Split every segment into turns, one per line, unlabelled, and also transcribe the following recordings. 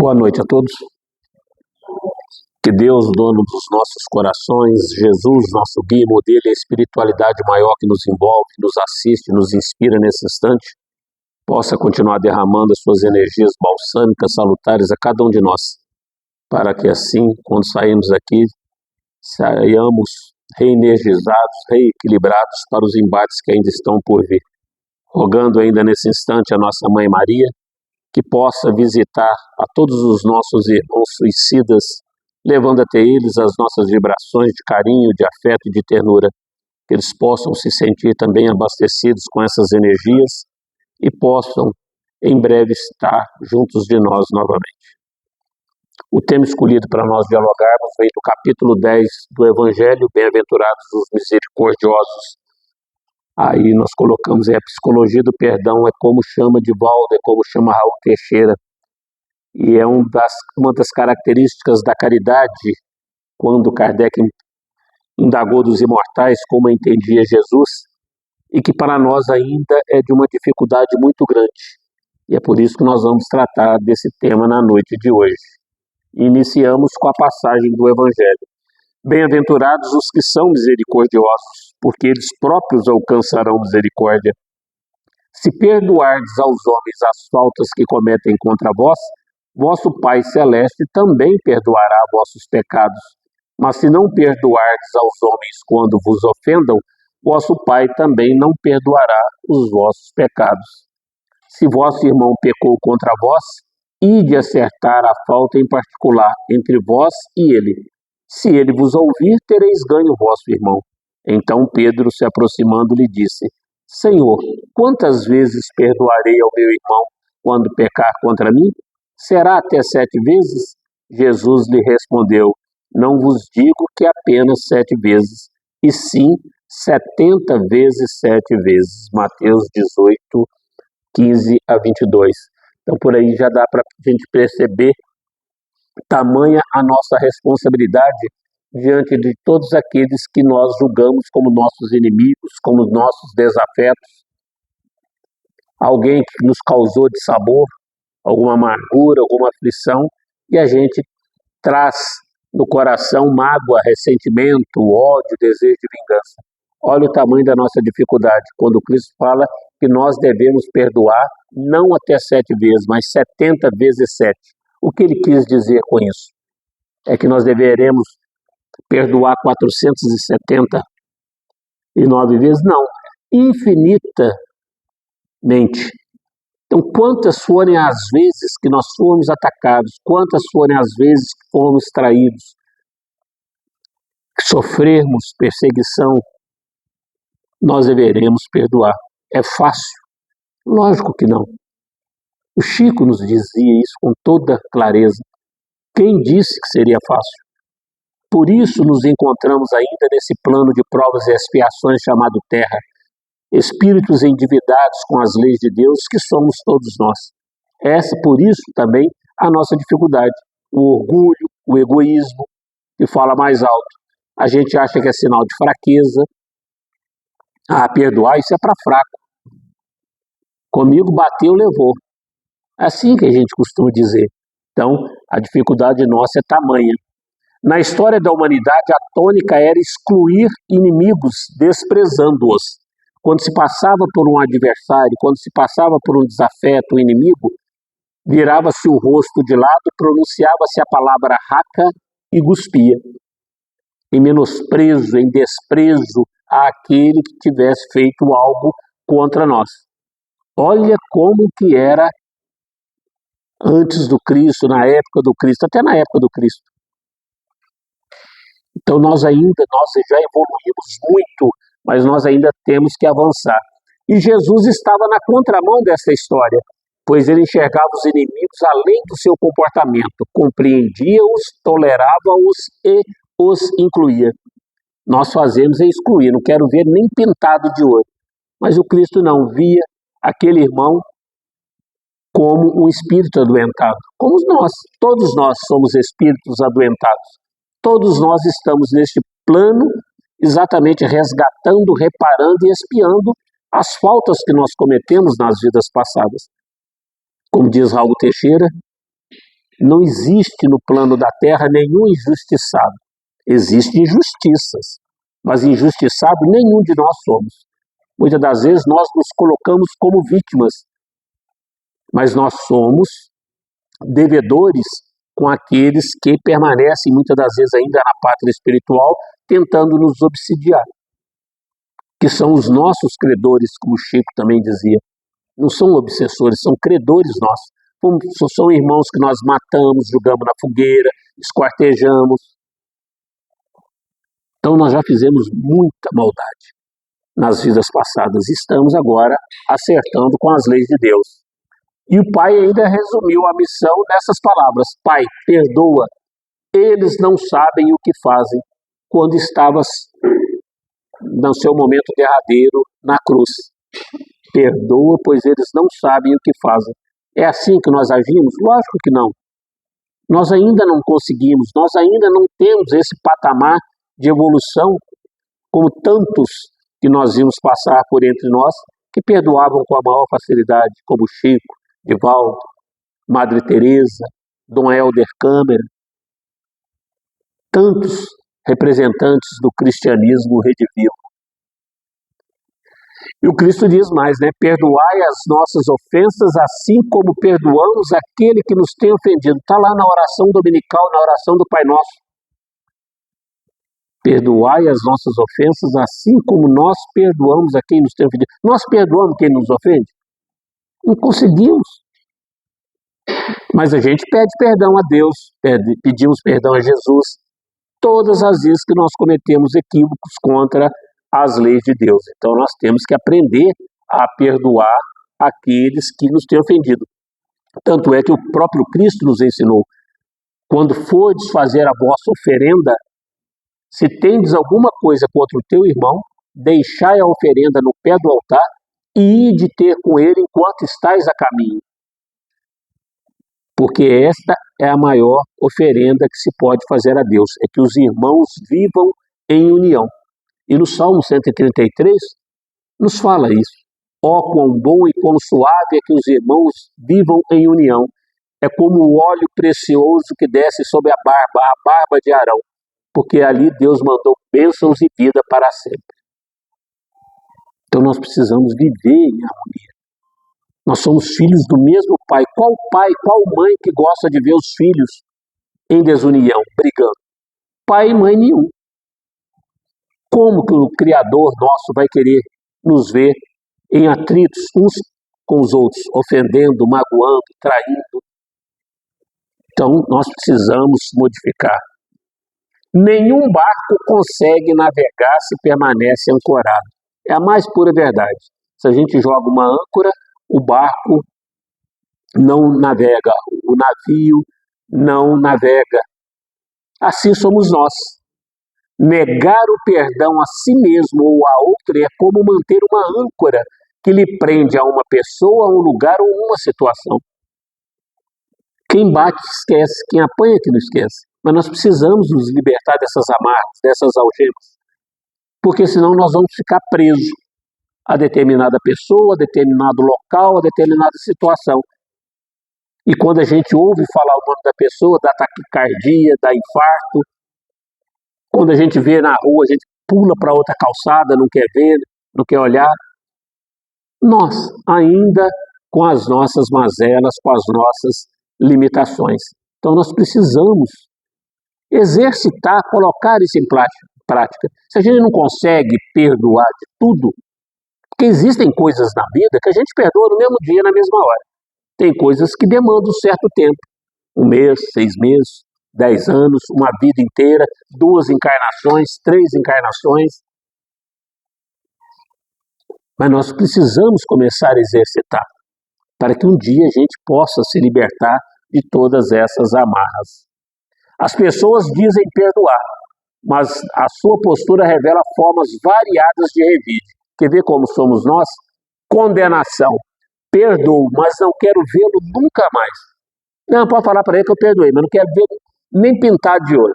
Boa noite a todos. Que Deus, dono dos nossos corações, Jesus, nosso guia e modelo, e a espiritualidade maior que nos envolve, nos assiste, nos inspira nesse instante, possa continuar derramando as suas energias balsâmicas, salutares a cada um de nós, para que assim, quando sairmos daqui, saiamos reenergizados, reequilibrados para os embates que ainda estão por vir. Rogando ainda nesse instante a nossa Mãe Maria, que possa visitar a todos os nossos irmãos suicidas, levando até eles as nossas vibrações de carinho, de afeto e de ternura, que eles possam se sentir também abastecidos com essas energias e possam em breve estar juntos de nós novamente. O tema escolhido para nós dialogarmos vem do capítulo 10 do Evangelho, Bem-aventurados os misericordiosos. Aí nós colocamos a psicologia do perdão, é como chama Divaldo, é como chama Raul Teixeira. E é uma das características da caridade, quando Kardec indagou dos imortais como entendia Jesus, e que para nós ainda é de uma dificuldade muito grande. E é por isso que nós vamos tratar desse tema na noite de hoje. Iniciamos com a passagem do Evangelho. Bem-aventurados os que são misericordiosos, porque eles próprios alcançarão misericórdia. Se perdoardes aos homens as faltas que cometem contra vós, vosso Pai Celeste também perdoará vossos pecados. Mas se não perdoardes aos homens quando vos ofendam, vosso Pai também não perdoará os vossos pecados. Se vosso irmão pecou contra vós, ide acertar a falta em particular entre vós e ele. Se ele vos ouvir, tereis ganho vosso irmão. Então Pedro, se aproximando, lhe disse: Senhor, quantas vezes perdoarei ao meu irmão quando pecar contra mim? Será até 7 vezes? Jesus lhe respondeu: Não vos digo que apenas 7 vezes, e sim 70 vezes 7 vezes. Mateus 18, 15 a 22. Então por aí já dá para a gente perceber tamanha a nossa responsabilidade diante de todos aqueles que nós julgamos como nossos inimigos, como nossos desafetos. Alguém que nos causou dissabor, alguma amargura, alguma aflição, e a gente traz no coração mágoa, ressentimento, ódio, desejo de vingança. Olha o tamanho da nossa dificuldade, quando Cristo fala que nós devemos perdoar não até 7 vezes, mas 70 vezes 7. O que ele quis dizer com isso? É que nós deveremos perdoar 479 vezes? Não, infinitamente. Então, quantas forem as vezes que nós fomos atacados, quantas forem as vezes que fomos traídos, que sofrermos perseguição, nós deveremos perdoar. É fácil? Lógico que não. O Chico nos dizia isso com toda clareza. Quem disse que seria fácil? Por isso nos encontramos ainda nesse plano de provas e expiações chamado Terra, espíritos endividados com as leis de Deus que somos todos nós. Por isso também a nossa dificuldade, o orgulho, o egoísmo, que fala mais alto. A gente acha que é sinal de fraqueza. Perdoar, isso é para fraco. Comigo bateu, levou. É assim que a gente costuma dizer. Então, a dificuldade nossa é tamanha. Na história da humanidade, a tônica era excluir inimigos, desprezando-os. Quando se passava por um adversário, quando se passava por um desafeto, um inimigo, virava-se o rosto de lado, pronunciava-se a palavra raca e cuspia. Em menosprezo, em desprezo àquele que tivesse feito algo contra nós. Olha como que era antes do Cristo, na época do Cristo, até na época do Cristo. Então nós já evoluímos muito, mas nós ainda temos que avançar. E Jesus estava na contramão dessa história, pois ele enxergava os inimigos além do seu comportamento, compreendia-os, tolerava-os e os incluía. Nós fazemos é excluir, não quero ver nem pintado de ouro. Mas o Cristo não via aquele irmão como um espírito adoentado, como nós. Todos nós somos espíritos adoentados. Todos nós estamos neste plano exatamente resgatando, reparando e expiando as faltas que nós cometemos nas vidas passadas. Como diz Raul Teixeira, Não existe no plano da terra nenhum injustiçado. Existem injustiças, mas injustiçado nenhum de nós somos. Muitas das vezes nós nos colocamos como vítimas, mas nós somos devedores com aqueles que permanecem muitas das vezes ainda na pátria espiritual, tentando nos obsidiar, que são os nossos credores, como o Chico também dizia. Não são obsessores, são credores nossos. São irmãos que nós matamos, jogamos na fogueira, esquartejamos. Então nós já fizemos muita maldade nas vidas passadas. Estamos agora acertando com as leis de Deus. E o Pai ainda resumiu a missão nessas palavras: Pai, perdoa, eles não sabem o que fazem, quando estavas no seu momento derradeiro na cruz. Perdoa, pois eles não sabem o que fazem. É assim que nós agimos? Lógico que não. Nós ainda não conseguimos, nós ainda não temos esse patamar de evolução como tantos que nós vimos passar por entre nós, que perdoavam com a maior facilidade, como Chico, Divaldo, Madre Teresa, Dom Helder Câmara, tantos representantes do cristianismo redivivo. E o Cristo diz mais, né? Perdoai as nossas ofensas, assim como perdoamos aquele que nos tem ofendido. Está lá na oração dominical, na oração do Pai Nosso. Perdoai as nossas ofensas, assim como nós perdoamos a quem nos tem ofendido. Nós perdoamos quem nos ofende? Não conseguimos. Mas a gente pede perdão a Deus, pedimos perdão a Jesus, todas as vezes que nós cometemos equívocos contra as leis de Deus. Então nós temos que aprender a perdoar aqueles que nos têm ofendido. Tanto é que o próprio Cristo nos ensinou: quando fordes fazer a vossa oferenda, se tendes alguma coisa contra o teu irmão, deixai a oferenda no pé do altar e ide ter com ele enquanto estais a caminho. Porque esta é a maior oferenda que se pode fazer a Deus, é que os irmãos vivam em união. E no Salmo 133 nos fala isso. Ó, quão bom e quão suave é que os irmãos vivam em união. É como o óleo precioso que desce sobre a barba de Arão, porque ali Deus mandou bênçãos e vida para sempre. Então nós precisamos viver em harmonia. Nós somos filhos do mesmo pai. Qual mãe que gosta de ver os filhos em desunião, brigando? Pai e mãe nenhum. Como que o Criador nosso vai querer nos ver em atritos uns com os outros, ofendendo, magoando, traindo? Então nós precisamos modificar. Nenhum barco consegue navegar se permanece ancorado. É a mais pura verdade. Se a gente joga uma âncora, o barco não navega, o navio não navega. Assim somos nós. Negar o perdão a si mesmo ou a outro é como manter uma âncora que lhe prende a uma pessoa, a um lugar ou uma situação. Quem bate esquece, quem apanha que não esquece. Mas nós precisamos nos libertar dessas amarras, dessas algemas, porque senão nós vamos ficar presos a determinada pessoa, a determinado local, a determinada situação. E quando a gente ouve falar o nome da pessoa, dá taquicardia, dá infarto. Quando a gente vê na rua, a gente pula para outra calçada, não quer ver, não quer olhar. Nós, ainda com as nossas mazelas, com as nossas limitações. Então nós precisamos exercitar, colocar isso em prática. Se a gente não consegue perdoar de tudo, porque existem coisas na vida que a gente perdoa no mesmo dia, na mesma hora. Tem coisas que demandam um certo tempo. 1 mês, 6 meses, 10 anos, uma vida inteira, 2 encarnações, 3 encarnações. Mas nós precisamos começar a exercitar para que um dia a gente possa se libertar de todas essas amarras. As pessoas dizem perdoar, mas a sua postura revela formas variadas de revide. Quer ver como somos nós? Condenação. Perdoo, mas não quero vê-lo nunca mais. Não, pode falar para ele que eu perdoei, mas não quero ver nem pintado de ouro.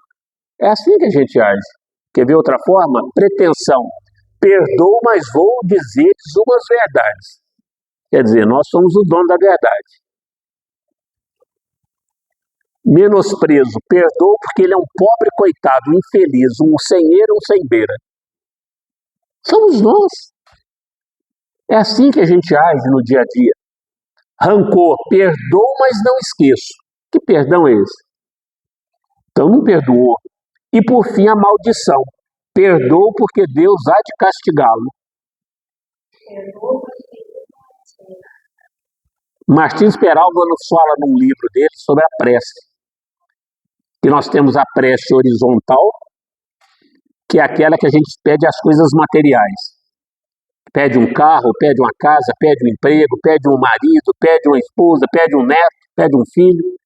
É assim que a gente age. Quer ver outra forma? Pretensão. Perdoo, mas vou dizer-lhes umas verdades. Quer dizer, nós somos o dono da verdade. menosprezo, perdoa porque ele é um pobre coitado, um infeliz, um sem-eira, um sem-beira. Somos nós. É assim que a gente age no dia a dia. Rancor, perdoo, mas não esqueço. Que perdão é esse? Então não perdoou. E por fim a maldição. Perdoa porque Deus há de castigá-lo. Martins Peralva nos fala num livro dele sobre a prece. Que nós temos a prece horizontal, que é aquela que a gente pede as coisas materiais. Pede um carro, pede uma casa, pede um emprego, pede um marido, pede uma esposa, pede um neto, pede um filho.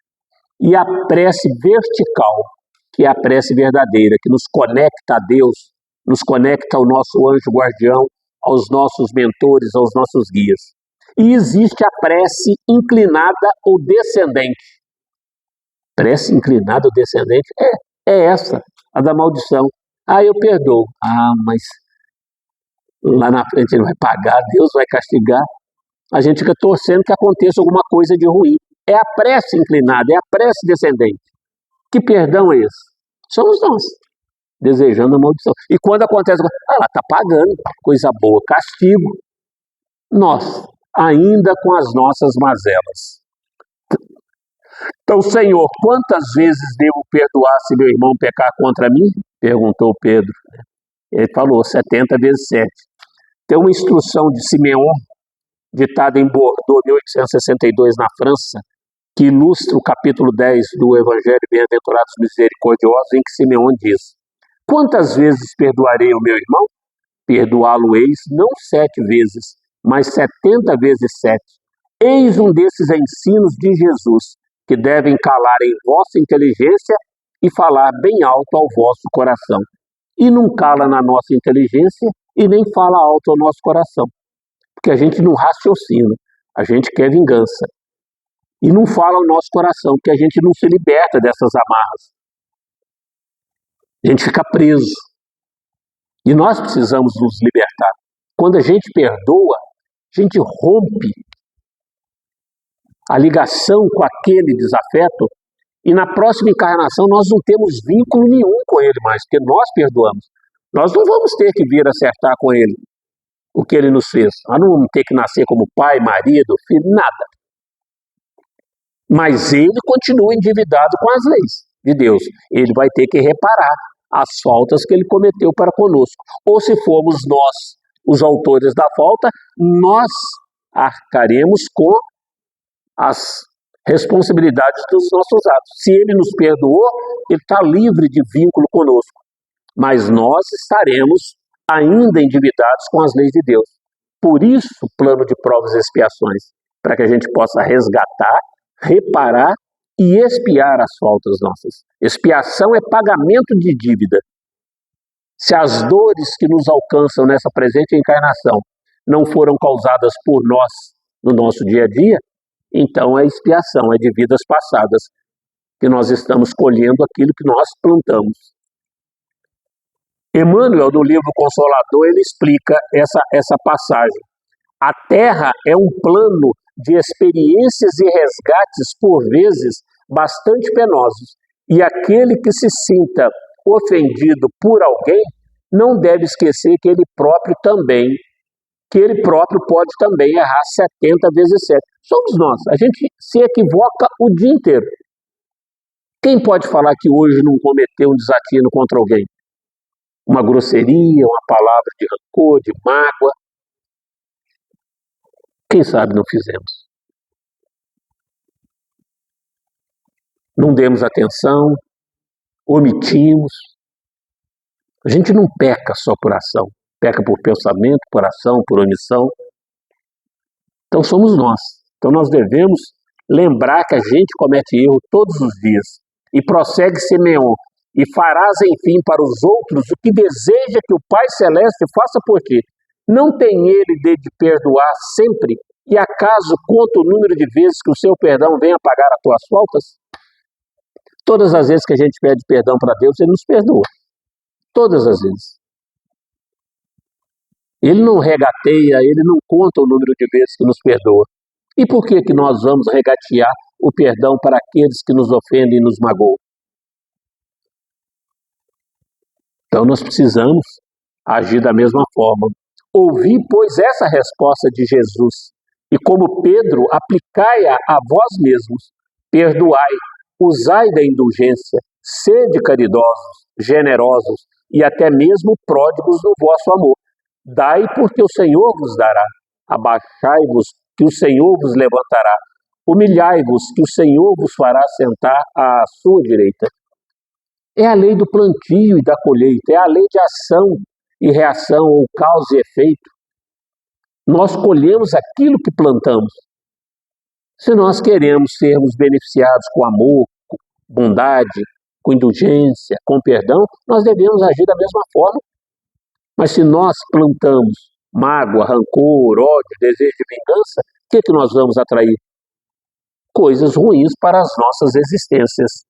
E a prece vertical, que é a prece verdadeira, que nos conecta a Deus, nos conecta ao nosso anjo guardião, aos nossos mentores, aos nossos guias. E existe a prece inclinada ou descendente. Prece inclinada ou descendente é essa, a da maldição. Eu perdoo. Mas lá na frente ele vai pagar, Deus vai castigar. A gente fica torcendo que aconteça alguma coisa de ruim. É a prece inclinada, é a prece descendente. Que perdão é esse? Somos nós, desejando a maldição. E quando acontece, ela está pagando, coisa boa, castigo. Nós, ainda com as nossas mazelas. Então, Senhor, quantas vezes devo perdoar se meu irmão pecar contra mim? Perguntou Pedro. Ele falou 70 vezes 7. Tem uma instrução de Simeão, ditada em Bordeaux, 1862, na França, que ilustra o capítulo 10 do Evangelho Bem-aventurados Misericordiosos, em que Simeão diz: quantas vezes perdoarei o meu irmão? Perdoá-lo-eis não 7 vezes, mas 70 vezes 7. Eis um desses ensinos de Jesus, que devem calar em vossa inteligência e falar bem alto ao vosso coração. E não cala na nossa inteligência e nem fala alto ao nosso coração. Porque a gente não raciocina, a gente quer vingança. E não fala ao nosso coração, porque a gente não se liberta dessas amarras. A gente fica preso. E nós precisamos nos libertar. Quando a gente perdoa, a gente rompe a ligação com aquele desafeto e na próxima encarnação nós não temos vínculo nenhum com ele mais, porque nós perdoamos. Nós não vamos ter que vir acertar com ele o que ele nos fez. Nós não vamos ter que nascer como pai, marido, filho, nada. Mas ele continua endividado com as leis de Deus. Ele vai ter que reparar as faltas que ele cometeu para conosco. Ou se formos nós os autores da falta, nós arcaremos com as responsabilidades dos nossos atos. Se ele nos perdoou, ele está livre de vínculo conosco. Mas nós estaremos ainda endividados com as leis de Deus. Por isso, o plano de provas e expiações, para que a gente possa resgatar, reparar e expiar as faltas nossas. Expiação é pagamento de dívida. Se as dores que nos alcançam nessa presente encarnação não foram causadas por nós no nosso dia a dia, então é expiação, é de vidas passadas, que nós estamos colhendo aquilo que nós plantamos. Emmanuel, no livro Consolador, ele explica essa passagem. A Terra é um plano de experiências e resgates, por vezes, bastante penosos. E aquele que se sinta ofendido por alguém, não deve esquecer que ele próprio pode também errar 70 vezes 7. Somos nós. A gente se equivoca o dia inteiro. Quem pode falar que hoje não cometeu um desatino contra alguém? Uma grosseria, uma palavra de rancor, de mágoa. Quem sabe não fizemos? Não demos atenção, omitimos. A gente não peca só por ação. Peca por pensamento, por ação, por omissão. Então somos nós. Então nós devemos lembrar que a gente comete erro todos os dias. E prossegue Simeão. E farás, enfim, para os outros o que deseja que o Pai Celeste faça por ti. Não tem ele de perdoar sempre? E acaso conta o número de vezes que o seu perdão vem a pagar as tuas faltas? Todas as vezes que a gente pede perdão para Deus, ele nos perdoa. Todas as vezes. Ele não regateia, ele não conta o número de vezes que nos perdoa. E por que nós vamos regatear o perdão para aqueles que nos ofendem e nos magoam. Então nós precisamos agir da mesma forma. Ouvi, pois, essa resposta de Jesus, e como Pedro, aplicai-a a vós mesmos, perdoai, usai da indulgência, sede caridosos, generosos e até mesmo pródigos no vosso amor. Dai, porque o Senhor vos dará. Abaixai-vos, que o Senhor vos levantará. Humilhai-vos, que o Senhor vos fará sentar à sua direita. É a lei do plantio e da colheita, é a lei de ação e reação, ou causa e efeito. Nós colhemos aquilo que plantamos. Se nós queremos sermos beneficiados com amor, com bondade, com indulgência, com perdão, nós devemos agir da mesma forma. Mas se nós plantamos mágoa, rancor, ódio, desejo de vingança, o que nós vamos atrair? Coisas ruins para as nossas existências.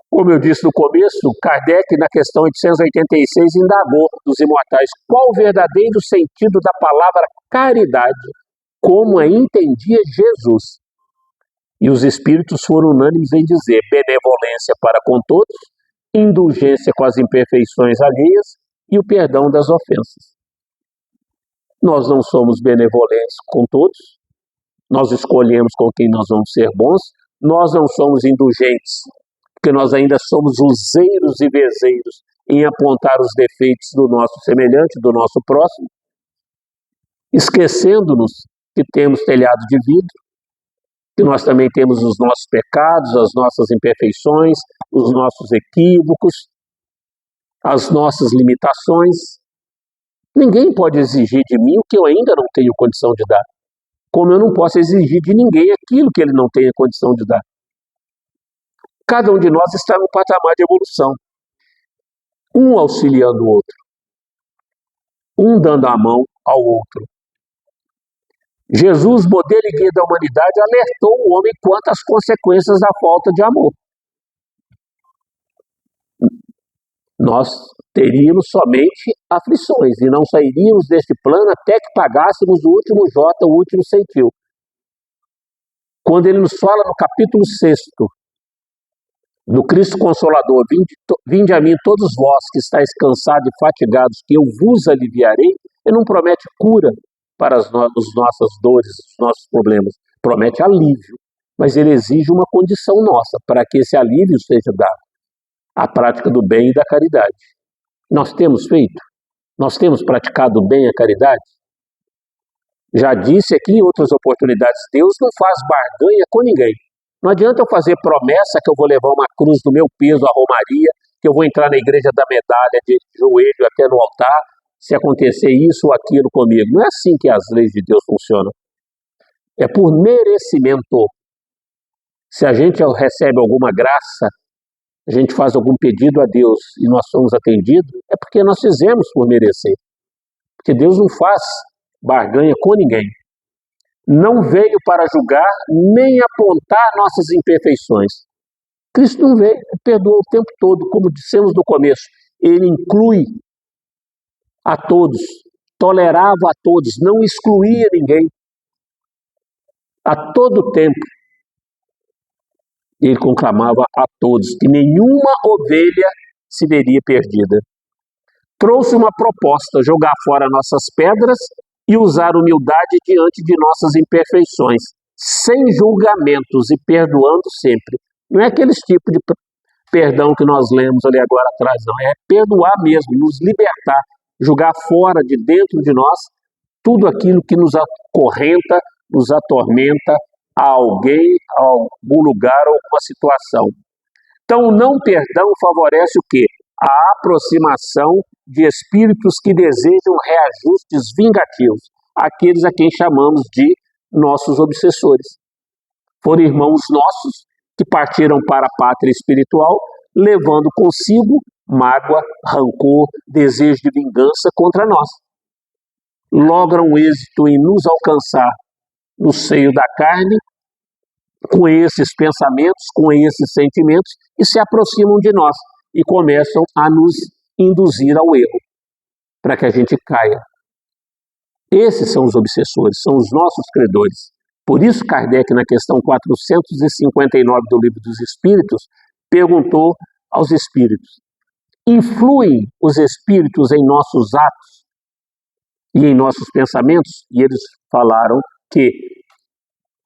Como eu disse no começo, Kardec, na questão 886, indagou dos imortais qual o verdadeiro sentido da palavra caridade, como a entendia Jesus. E os espíritos foram unânimes em dizer benevolência para com todos, indulgência com as imperfeições alheias e o perdão das ofensas. Nós não somos benevolentes com todos, nós escolhemos com quem nós vamos ser bons, nós não somos indulgentes, porque nós ainda somos useiros e vezeiros em apontar os defeitos do nosso semelhante, do nosso próximo, esquecendo-nos que temos telhado de vidro, que nós também temos os nossos pecados, as nossas imperfeições, os nossos equívocos, as nossas limitações. Ninguém pode exigir de mim o que eu ainda não tenho condição de dar, como eu não posso exigir de ninguém aquilo que ele não tenha condição de dar. Cada um de nós está num patamar de evolução, um auxiliando o outro, um dando a mão ao outro. Jesus, modelo e guia da humanidade, alertou o homem quanto às consequências da falta de amor. Nós teríamos somente aflições e não sairíamos deste plano até que pagássemos o último jota, o último centil. Quando ele nos fala no capítulo 6 do Cristo Consolador, vinde a mim todos vós que estáis cansados e fatigados, que eu vos aliviarei, ele não promete cura para as nossas dores, os nossos problemas, promete alívio, mas ele exige uma condição nossa para que esse alívio seja dado, a prática do bem e da caridade. Nós temos feito? Nós temos praticado bem a caridade? Já disse aqui em outras oportunidades, Deus não faz barganha com ninguém. Não adianta eu fazer promessa que eu vou levar uma cruz do meu peso à romaria, que eu vou entrar na igreja da medalha de joelho até no altar, se acontecer isso ou aquilo comigo. Não é assim que as leis de Deus funcionam. É por merecimento. Se a gente recebe alguma graça, a gente faz algum pedido a Deus e nós somos atendidos, é porque nós fizemos por merecer. Porque Deus não faz barganha com ninguém. Não veio para julgar nem apontar nossas imperfeições. Cristo não veio, ele perdoa o tempo todo, como dissemos no começo. Ele inclui a todos, tolerava a todos, não excluía ninguém. A todo tempo, ele conclamava a todos que nenhuma ovelha se veria perdida. Trouxe uma proposta, jogar fora nossas pedras e usar humildade diante de nossas imperfeições, sem julgamentos e perdoando sempre. Não é aquele tipo de perdão que nós lemos ali agora atrás, não. É perdoar mesmo, nos libertar, jogar fora de dentro de nós tudo aquilo que nos acorrenta, nos atormenta a alguém, a algum lugar ou alguma situação. Então, o não perdão favorece o quê? A aproximação de espíritos que desejam reajustes vingativos, aqueles a quem chamamos de nossos obsessores. Foram irmãos nossos que partiram para a pátria espiritual, levando consigo mágoa, rancor, desejo de vingança contra nós. Logram êxito em nos alcançar no seio da carne, com esses pensamentos, com esses sentimentos, e se aproximam de nós e começam a nos induzir ao erro, para que a gente caia. Esses são os obsessores, são os nossos credores. Por isso, Kardec, na questão 459 do Livro dos Espíritos, perguntou aos espíritos: influem os espíritos em nossos atos e em nossos pensamentos? E eles falaram que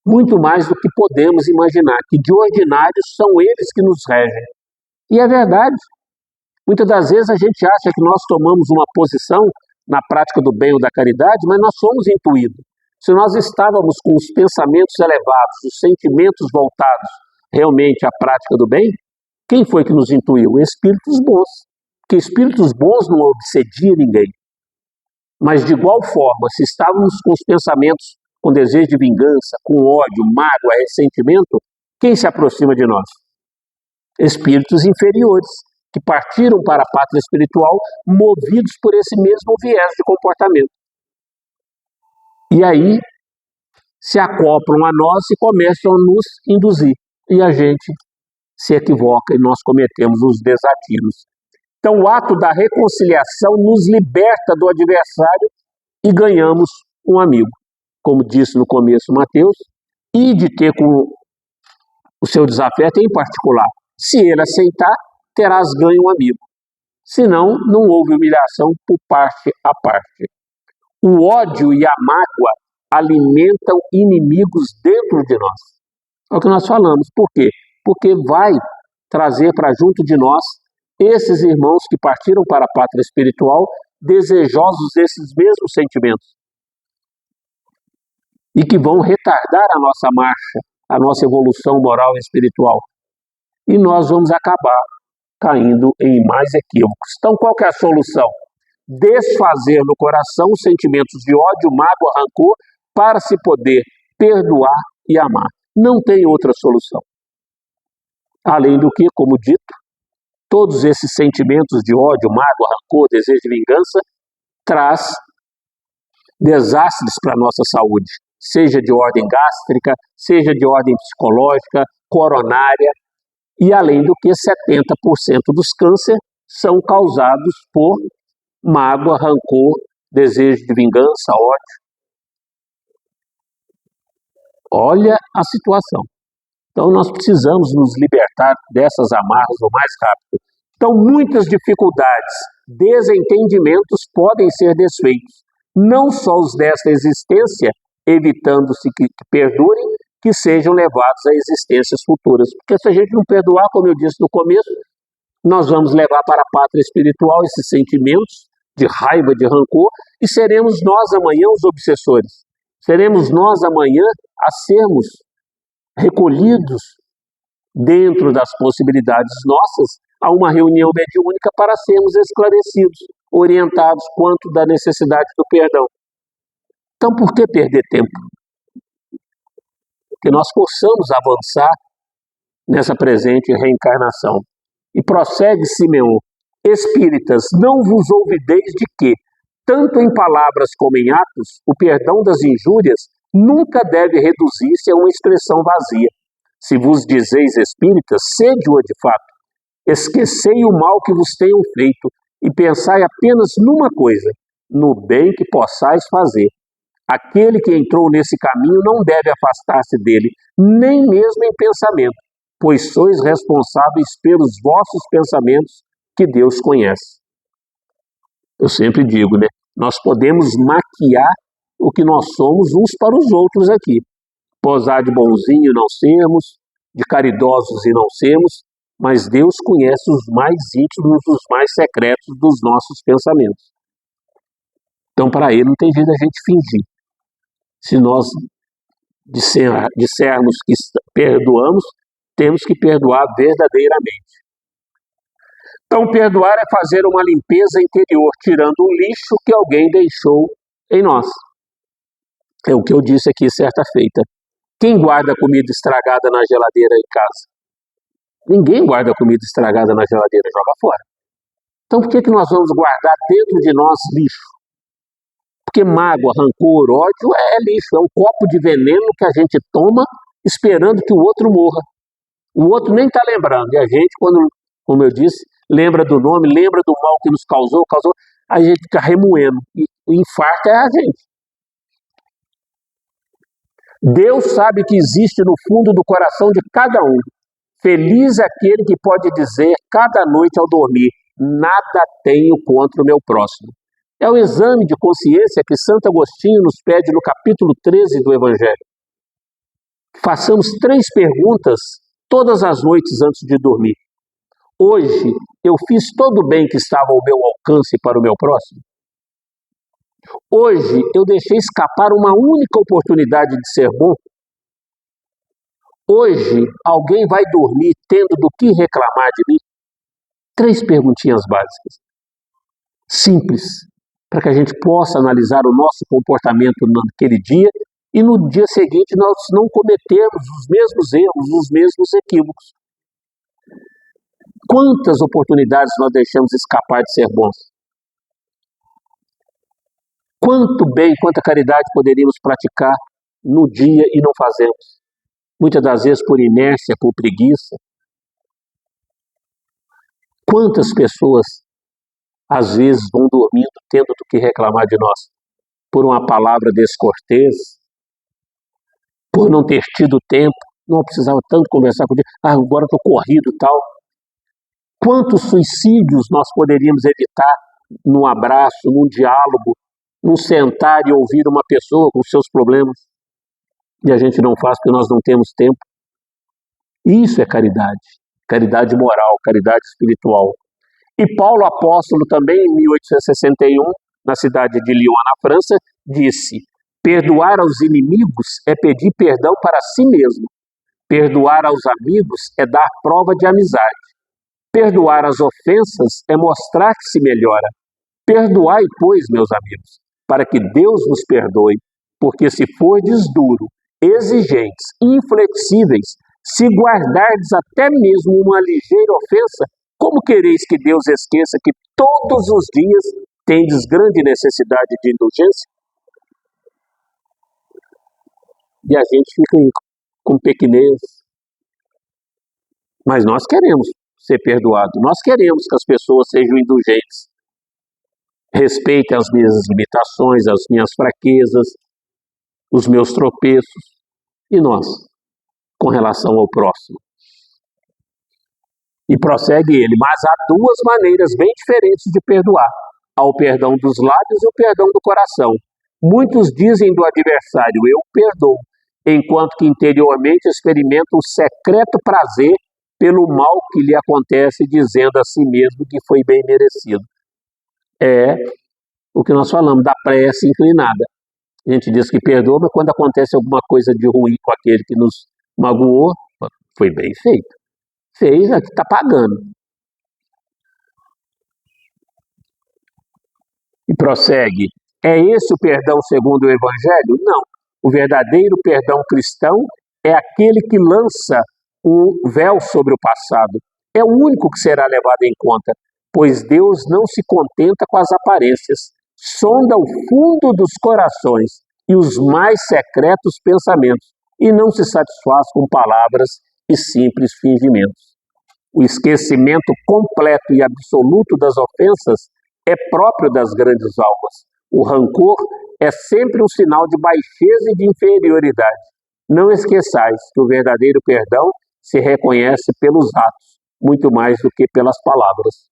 muito mais do que podemos imaginar, que de ordinário são eles que nos regem. E é verdade. Muitas das vezes a gente acha que nós tomamos uma posição na prática do bem ou da caridade, mas nós somos intuídos. Se nós estávamos com os pensamentos elevados, os sentimentos voltados realmente à prática do bem, quem foi que nos intuiu? Espíritos bons. Porque espíritos bons não obsediam ninguém. Mas de igual forma, se estávamos com os pensamentos com desejo de vingança, com ódio, mágoa, ressentimento, quem se aproxima de nós? Espíritos inferiores, que partiram para a pátria espiritual movidos por esse mesmo viés de comportamento. E aí se acoplam a nós e começam a nos induzir. E a gente se equivoca e nós cometemos os desatinos. Então o ato da reconciliação nos liberta do adversário e ganhamos um amigo. Como disse no começo Mateus, e de ter com o seu desafeto em particular. Se ele aceitar, terás ganho um amigo. Senão, não houve humilhação por parte a parte. O ódio e a mágoa alimentam inimigos dentro de nós. É o que nós falamos. Por quê? Porque vai trazer para junto de nós esses irmãos que partiram para a pátria espiritual, desejosos desses mesmos sentimentos. E que vão retardar a nossa marcha, a nossa evolução moral e espiritual. E nós vamos acabar caindo em mais equívocos. Então, qual que é a solução? Desfazer no coração os sentimentos de ódio, mágoa, rancor, para se poder perdoar e amar. Não tem outra solução. Além do que, como dito, todos esses sentimentos de ódio, mágoa, rancor, desejo de vingança, traz desastres para a nossa saúde, seja de ordem gástrica, seja de ordem psicológica, coronária, e além do que 70% dos cânceres são causados por mágoa, rancor, desejo de vingança, ódio. Olha a situação. Então nós precisamos nos libertar dessas amarras o mais rápido. Então muitas dificuldades, desentendimentos podem ser desfeitos. Não só os desta existência, evitando-se que perdurem, que sejam levados a existências futuras. Porque se a gente não perdoar, como eu disse no começo, nós vamos levar para a pátria espiritual esses sentimentos de raiva, de rancor, e seremos nós amanhã os obsessores. Seremos nós amanhã a sermos recolhidos dentro das possibilidades nossas a uma reunião mediúnica para sermos esclarecidos, orientados quanto da necessidade do perdão. Então, por que perder tempo? Que nós possamos avançar nessa presente reencarnação. E prossegue Simeão: Espíritas, não vos ouvideis de que, tanto em palavras como em atos, o perdão das injúrias nunca deve reduzir-se a uma expressão vazia. Se vos dizeis espíritas, sede-o de fato. Esquecei o mal que vos tenham feito e pensai apenas numa coisa, no bem que possais fazer. Aquele que entrou nesse caminho não deve afastar-se dele, nem mesmo em pensamento, pois sois responsáveis pelos vossos pensamentos que Deus conhece. Eu sempre digo, nós podemos maquiar o que nós somos uns para os outros aqui. Posar de bonzinho e não sermos, de caridosos e não sermos, mas Deus conhece os mais íntimos, os mais secretos dos nossos pensamentos. Então, para Ele não tem jeito a gente fingir. Se nós dissermos que perdoamos, temos que perdoar verdadeiramente. Então, perdoar é fazer uma limpeza interior, tirando o lixo que alguém deixou em nós. É o que eu disse aqui certa feita. Quem guarda comida estragada na geladeira em casa? Ninguém guarda comida estragada na geladeira e joga fora. Então, por que nós vamos guardar dentro de nós lixo? Porque mágoa, rancor, ódio é lixo, é um copo de veneno que a gente toma esperando que o outro morra. O outro nem está lembrando. E a gente, quando, como eu disse, lembra do nome, lembra do mal que nos causou, a gente fica remoendo. E o infarto é a gente. Deus sabe que existe no fundo do coração de cada um. Feliz é aquele que pode dizer cada noite ao dormir: nada tenho contra o meu próximo. É o exame de consciência que Santo Agostinho nos pede no capítulo 13 do Evangelho. Façamos 3 perguntas todas as noites antes de dormir. Hoje, eu fiz todo o bem que estava ao meu alcance para o meu próximo? Hoje, eu deixei escapar uma única oportunidade de ser bom? Hoje, alguém vai dormir tendo do que reclamar de mim? 3 perguntinhas básicas, simples, para que a gente possa analisar o nosso comportamento naquele dia e no dia seguinte nós não cometermos os mesmos erros, os mesmos equívocos. Quantas oportunidades nós deixamos escapar de ser bons? Quanto bem, quanta caridade poderíamos praticar no dia e não fazemos? Muitas das vezes por inércia, por preguiça. Quantas pessoas, às vezes, vão dormindo tendo do que reclamar de nós? Por uma palavra descortês, por não ter tido tempo, não precisava tanto conversar com Deus, agora estou corrido e tal. Quantos suicídios nós poderíamos evitar num abraço, num diálogo, num sentar e ouvir uma pessoa com seus problemas? E a gente não faz porque nós não temos tempo. Isso é caridade. Caridade moral, caridade espiritual. E Paulo apóstolo também, em 1861, na cidade de Lyon, na França, disse: perdoar aos inimigos é pedir perdão para si mesmo. Perdoar aos amigos é dar prova de amizade. Perdoar as ofensas é mostrar que se melhora. Perdoai, pois, meus amigos, para que Deus vos perdoe, porque se fordes duro, exigentes, inflexíveis, se guardardes até mesmo uma ligeira ofensa, como quereis que Deus esqueça que todos os dias tendes grande necessidade de indulgência? E a gente fica com pequenez. Mas nós queremos ser perdoados, nós queremos que as pessoas sejam indulgentes, respeitem as minhas limitações, as minhas fraquezas, os meus tropeços. E nós, com relação ao próximo? E prossegue ele: mas há 2 maneiras bem diferentes de perdoar. Há o perdão dos lábios e o perdão do coração. Muitos dizem do adversário: eu perdoo, enquanto que interiormente experimentam um secreto prazer pelo mal que lhe acontece, dizendo a si mesmo que foi bem merecido. É o que nós falamos da prece inclinada. A gente diz que perdoa, mas quando acontece alguma coisa de ruim com aquele que nos magoou, foi bem feito. Fez, aqui está pagando. E prossegue: é esse o perdão segundo o Evangelho? Não. O verdadeiro perdão cristão é aquele que lança um véu sobre o passado. É o único que será levado em conta, pois Deus não se contenta com as aparências, sonda o fundo dos corações e os mais secretos pensamentos, e não se satisfaz com palavras e simples fingimentos. O esquecimento completo e absoluto das ofensas é próprio das grandes almas. O rancor é sempre um sinal de baixeza e de inferioridade. Não esqueçais que o verdadeiro perdão se reconhece pelos atos, muito mais do que pelas palavras.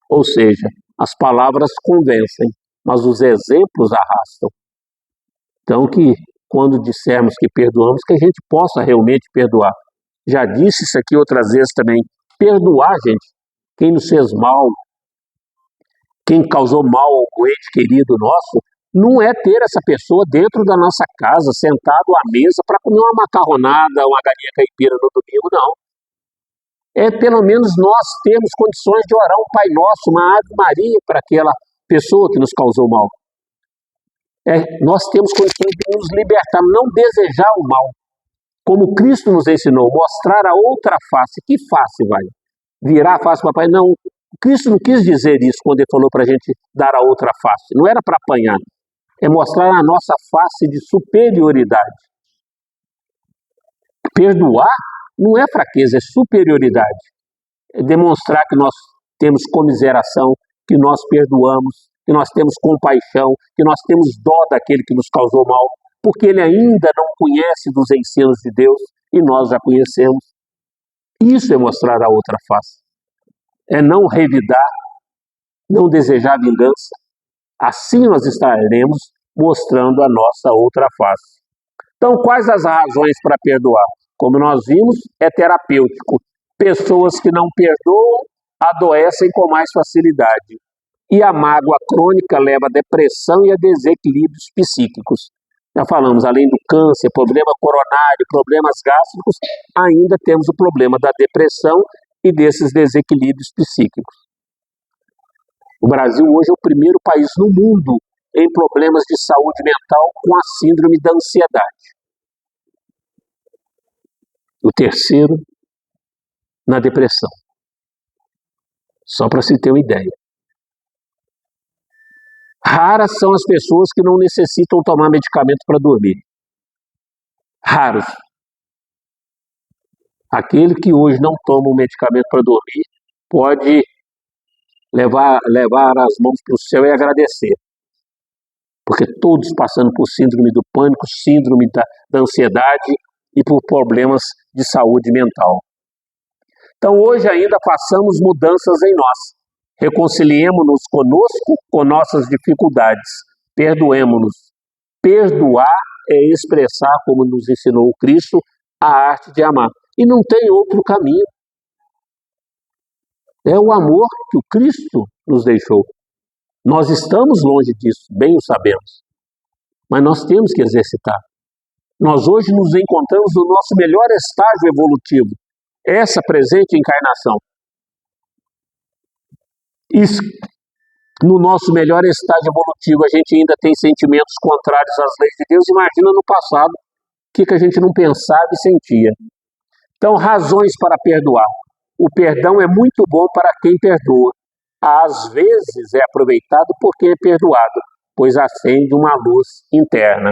Ou seja, as palavras convencem, mas os exemplos arrastam. Então, que quando dissermos que perdoamos, que a gente possa realmente perdoar. Já disse isso aqui outras vezes também. Perdoar, gente, quem nos fez mal, quem causou mal ao ente querido nosso, não é ter essa pessoa dentro da nossa casa, sentado à mesa para comer uma macarronada, uma galinha caipira no domingo, não. É pelo menos nós termos condições de orar um Pai Nosso, uma Ave Maria para aquela pessoa que nos causou mal. Nós temos condições de nos libertar, não desejar o mal. Como Cristo nos ensinou, mostrar a outra face. Que face, vai? Virar a face para o Pai? Não. Cristo não quis dizer isso quando ele falou para a gente dar a outra face. Não era para apanhar. É mostrar a nossa face de superioridade. Perdoar não é fraqueza, é superioridade. É demonstrar que nós temos comiseração, que nós perdoamos, que nós temos compaixão, que nós temos dó daquele que nos causou mal. porque ele ainda não conhece dos ensinos de Deus e nós já conhecemos. Isso é mostrar a outra face. É não revidar, não desejar vingança. Assim nós estaremos mostrando a nossa outra face. Então, quais as razões para perdoar? Como nós vimos, é terapêutico. Pessoas que não perdoam adoecem com mais facilidade. E a mágoa crônica leva a depressão e a desequilíbrios psíquicos. Já falamos, além do câncer, problema coronário, problemas gástricos, ainda temos o problema da depressão e desses desequilíbrios psíquicos. O Brasil hoje é o primeiro país no mundo em problemas de saúde mental com a síndrome da ansiedade. O terceiro, na depressão. Só para se ter uma ideia. Raras são as pessoas que não necessitam tomar medicamento para dormir. Raros. Aquele que hoje não toma um medicamento para dormir pode levar as mãos para o céu e agradecer. Porque todos passando por síndrome do pânico, síndrome da ansiedade e por problemas de saúde mental. Então hoje ainda façamos mudanças em nós. Reconciliemo-nos conosco, com nossas dificuldades. Perdoemo-nos. Perdoar é expressar, como nos ensinou o Cristo, a arte de amar. E não tem outro caminho. É o amor que o Cristo nos deixou. Nós estamos longe disso, bem o sabemos. Mas nós temos que exercitar. Nós hoje nos encontramos no nosso melhor estágio evolutivo. Essa presente encarnação. Isso, no nosso melhor estágio evolutivo, a gente ainda tem sentimentos contrários às leis de Deus. Imagina no passado, o que a gente não pensava e sentia. Então, razões para perdoar. O perdão é muito bom para quem perdoa. Às vezes é aproveitado por quem é perdoado, pois acende uma luz interna.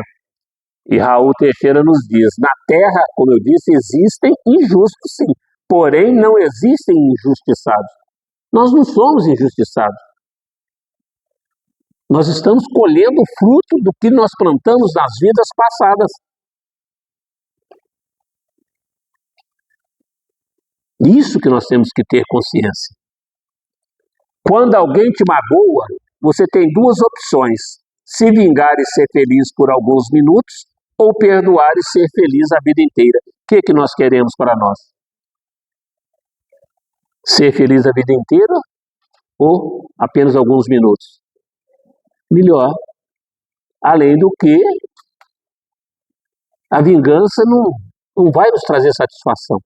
E Raul Teixeira nos diz, na Terra, como eu disse, existem injustos sim, porém não existem injustiçados. Nós não somos injustiçados. Nós estamos colhendo o fruto do que nós plantamos nas vidas passadas. Isso que nós temos que ter consciência. Quando alguém te magoa, você tem duas opções. Se vingar e ser feliz por alguns minutos, ou perdoar e ser feliz a vida inteira. O que nós queremos para nós? Ser feliz a vida inteira ou apenas alguns minutos? Melhor. Além do que, a vingança não vai nos trazer satisfação.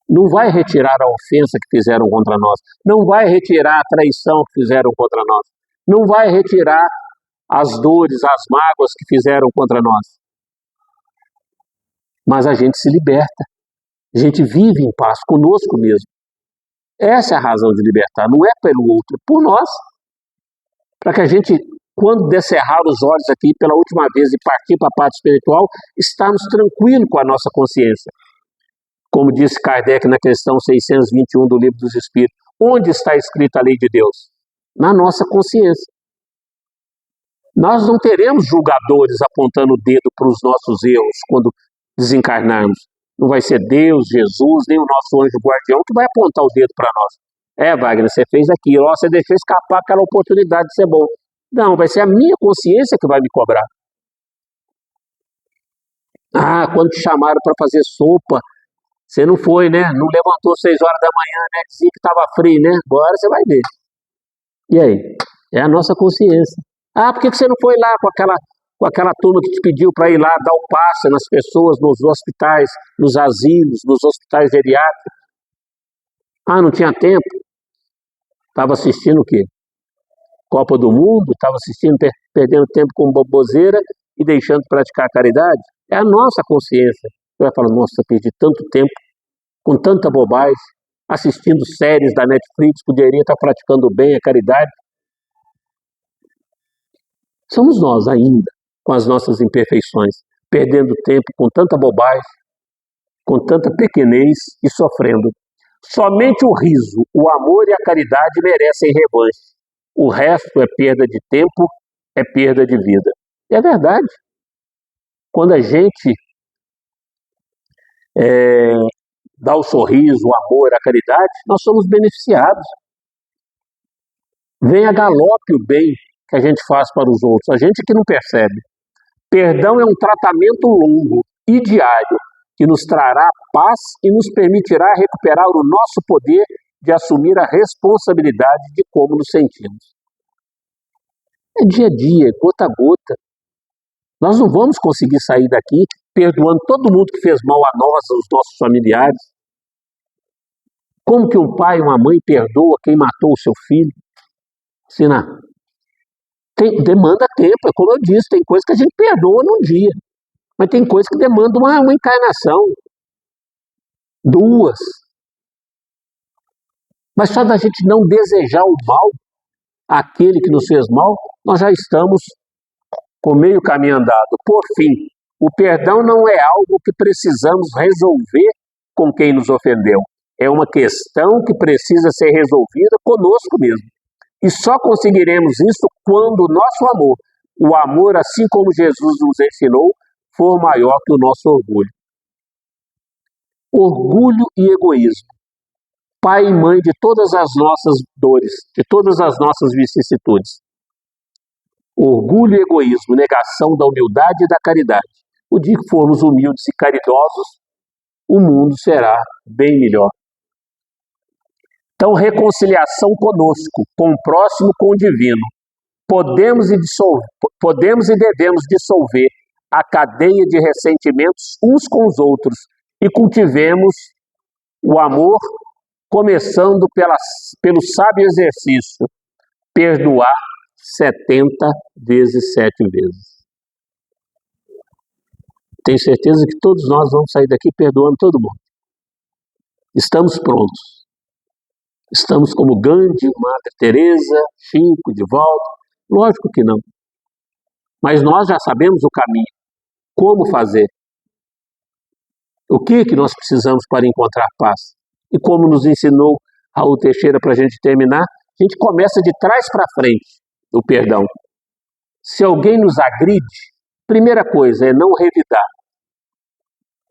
Não vai retirar a ofensa que fizeram contra nós. Não vai retirar a traição que fizeram contra nós. Não vai retirar as dores, as mágoas que fizeram contra nós. Mas a gente se liberta. A gente vive em paz conosco mesmo. Essa é a razão de libertar. Não é pelo outro, é por nós. Para que a gente, quando descerrar os olhos aqui pela última vez e partir para a parte espiritual, estarmos tranquilos com a nossa consciência. Como disse Kardec na questão 621 do Livro dos Espíritos, onde está escrita a lei de Deus? Na nossa consciência. Nós não teremos julgadores apontando o dedo para os nossos erros quando desencarnarmos. Não vai ser Deus, Jesus, nem o nosso anjo guardião que vai apontar o dedo para nós. Wagner, você fez aquilo, você deixou escapar aquela oportunidade de ser bom. Não, vai ser a minha consciência que vai me cobrar. Quando te chamaram para fazer sopa, você não foi, né? Não levantou 6 horas da manhã, né? Dizia que estava frio, né? Agora você vai ver. E aí? É a nossa consciência. Por que você não foi lá com aquela turma que te pediu para ir lá dar o passe nas pessoas, nos hospitais, nos asilos, nos hospitais geriátricos? Não tinha tempo? Estava assistindo o quê? Copa do Mundo? Estava assistindo, perdendo tempo com boboseira e deixando de praticar a caridade? É a nossa consciência. Você vai falar, nossa, perdi tanto tempo com tanta bobagem, assistindo séries da Netflix, poderia estar praticando bem a caridade. Somos nós ainda, com as nossas imperfeições, perdendo tempo com tanta bobagem, com tanta pequenez e sofrendo. Somente o riso, o amor e a caridade merecem revanche. O resto é perda de tempo, é perda de vida. E é verdade. Quando a gente dá o sorriso, o amor, a caridade, nós somos beneficiados. Vem a galope o bem que a gente faz para os outros, a gente que não percebe. Perdão é um tratamento longo e diário que nos trará paz e nos permitirá recuperar o nosso poder de assumir a responsabilidade de como nos sentimos. É dia a dia, gota a gota. Nós não vamos conseguir sair daqui perdoando todo mundo que fez mal a nós, aos nossos familiares. Como que um pai e uma mãe perdoa quem matou o seu filho? Sina, demanda tempo, é como eu disse, tem coisa que a gente perdoa num dia, mas tem coisa que demanda uma encarnação, 2. Mas só da gente não desejar o mal àquele que nos fez mal, nós já estamos com meio caminho andado. Por fim, o perdão não é algo que precisamos resolver com quem nos ofendeu. É uma questão que precisa ser resolvida conosco mesmo. E só conseguiremos isso quando o nosso o amor, assim como Jesus nos ensinou, for maior que o nosso orgulho. Orgulho e egoísmo. Pai e mãe de todas as nossas dores, de todas as nossas vicissitudes. Orgulho e egoísmo, negação da humildade e da caridade. O dia que formos humildes e caridosos, o mundo será bem melhor. Então, reconciliação conosco, com o próximo, com o divino. Podemos e devemos dissolver a cadeia de ressentimentos uns com os outros e cultivemos o amor, começando pelo sábio exercício, perdoar 70 vezes 7 vezes. Tenho certeza que todos nós vamos sair daqui perdoando todo mundo. Estamos prontos. Estamos como Gandhi, Madre Teresa, Chico, Divaldo? Lógico que não. Mas nós já sabemos o caminho, como fazer. O que nós precisamos para encontrar paz? E como nos ensinou Raul Teixeira para a gente terminar, a gente começa de trás para frente o perdão. Se alguém nos agride, primeira coisa é não revidar.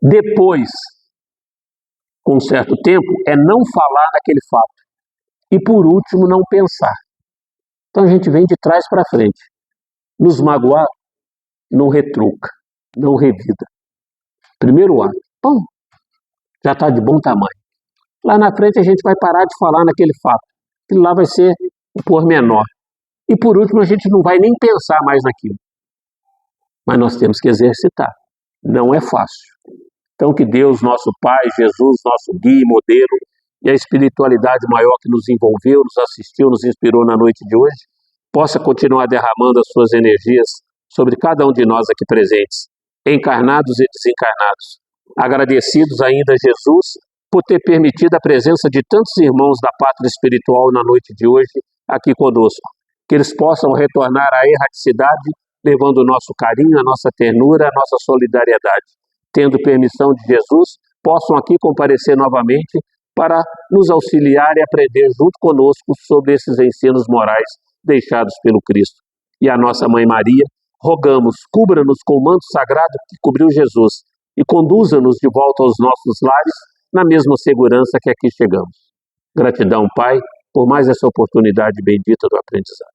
Depois, com um certo tempo, é não falar daquele fato. E por último, não pensar. Então a gente vem de trás para frente. Nos magoar, não retruca, não revida. Primeiro ato, pum, já está de bom tamanho. Lá na frente a gente vai parar de falar naquele fato. Aquilo lá vai ser o pormenor. E por último, a gente não vai nem pensar mais naquilo. Mas nós temos que exercitar. Não é fácil. Então que Deus, nosso Pai, Jesus, nosso guia e modelo, e a espiritualidade maior que nos envolveu, nos assistiu, nos inspirou na noite de hoje, possa continuar derramando as suas energias sobre cada um de nós aqui presentes, encarnados e desencarnados. Agradecidos ainda a Jesus por ter permitido a presença de tantos irmãos da pátria espiritual na noite de hoje aqui conosco. Que eles possam retornar à erraticidade, levando o nosso carinho, a nossa ternura, a nossa solidariedade. Tendo permissão de Jesus, possam aqui comparecer novamente para nos auxiliar e aprender junto conosco sobre esses ensinos morais deixados pelo Cristo. E a nossa Mãe Maria, rogamos, cubra-nos com o manto sagrado que cobriu Jesus e conduza-nos de volta aos nossos lares na mesma segurança que aqui chegamos. Gratidão, Pai, por mais essa oportunidade bendita do aprendizado.